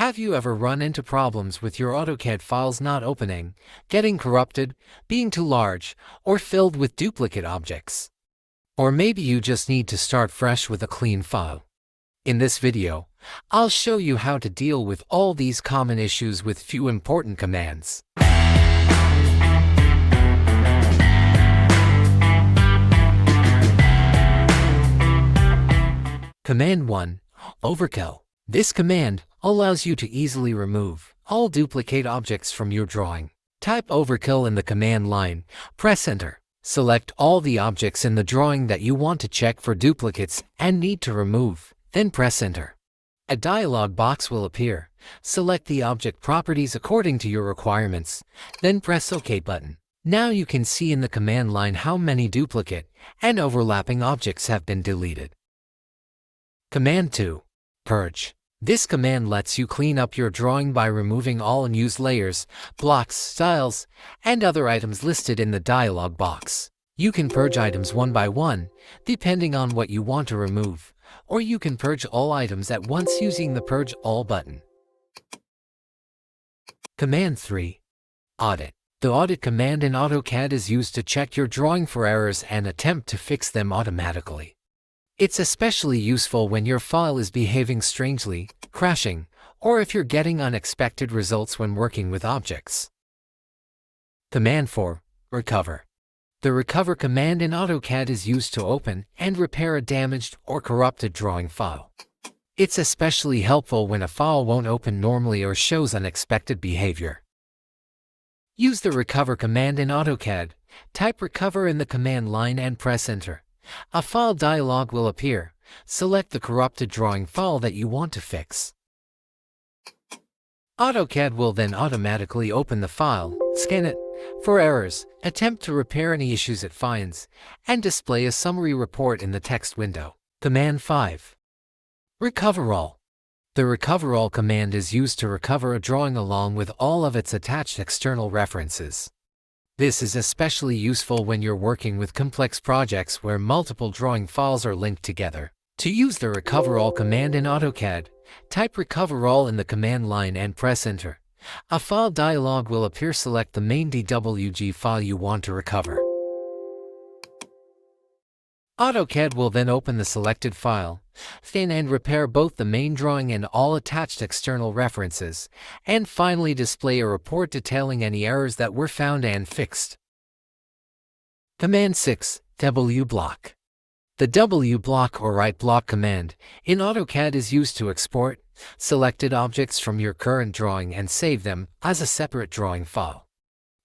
Have you ever run into problems with your AutoCAD files not opening, getting corrupted, being too large, or filled with duplicate objects? Or maybe you just need to start fresh with a clean file. In this video, I'll show you how to deal with all these common issues with few important commands. Command 1. Overkill. This command allows you to easily remove all duplicate objects from your drawing. Type Overkill in the command line, press Enter. Select all the objects in the drawing that you want to check for duplicates and need to remove, then press Enter. A dialog box will appear. Select the object properties according to your requirements, then press OK button. Now you can see in the command line how many duplicate and overlapping objects have been deleted. Command 2. Purge. This command lets you clean up your drawing by removing all unused layers, blocks, styles, and other items listed in the dialog box. You can purge items one by one, depending on what you want to remove, or you can purge all items at once using the Purge All button. Command 3. Audit. The Audit command in AutoCAD is used to check your drawing for errors and attempt to fix them automatically. It's especially useful when your file is behaving strangely, crashing, or if you're getting unexpected results when working with objects. Command 4. Recover. The Recover command in AutoCAD is used to open and repair a damaged or corrupted drawing file. It's especially helpful when a file won't open normally or shows unexpected behavior. Use the Recover command in AutoCAD. Type Recover in the command line and press Enter. A file dialog will appear. Select the corrupted drawing file that you want to fix. AutoCAD will then automatically open the file, scan it for errors, attempt to repair any issues it finds, and display a summary report in the text window. Command 5. RECOVERALL. The RECOVERALL command is used to recover a drawing along with all of its attached external references. This is especially useful when you're working with complex projects where multiple drawing files are linked together. To use the RECOVERALL command in AutoCAD, type RECOVERALL in the command line and press Enter. A file dialog will appear. Select the main DWG file you want to recover. AutoCAD will then open the selected file, scan and repair both the main drawing and all attached external references, and finally display a report detailing any errors that were found and fixed. Command 6. WBLOCK. The WBLOCK or Write Block command in AutoCAD is used to export selected objects from your current drawing and save them as a separate drawing file.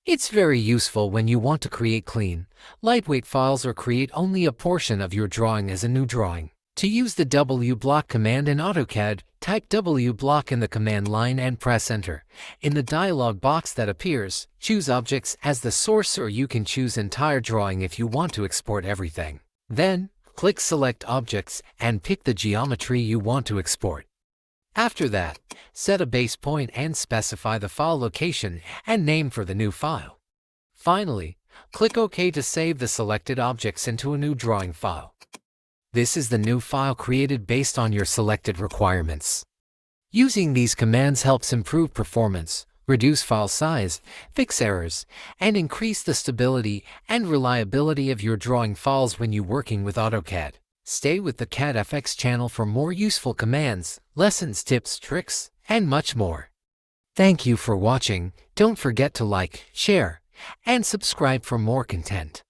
It's very useful when you want to create clean, lightweight files or create only a portion of your drawing as a new drawing. To use the WBLOCK command in AutoCAD, type WBLOCK in the command line and press Enter. In the dialog box that appears, choose Objects as the source, or you can choose Entire Drawing if you want to export everything. Then, click Select Objects and pick the geometry you want to export. After that, set a base point and specify the file location and name for the new file. Finally, click OK to save the selected objects into a new drawing file. This is the new file created based on your selected requirements. Using these commands helps improve performance, reduce file size, fix errors, and increase the stability and reliability of your drawing files when you're working with AutoCAD. Stay with the CADfx channel for more useful commands, lessons, tips, tricks, and much more. Thank you for watching. Don't forget to like, share, and subscribe for more content.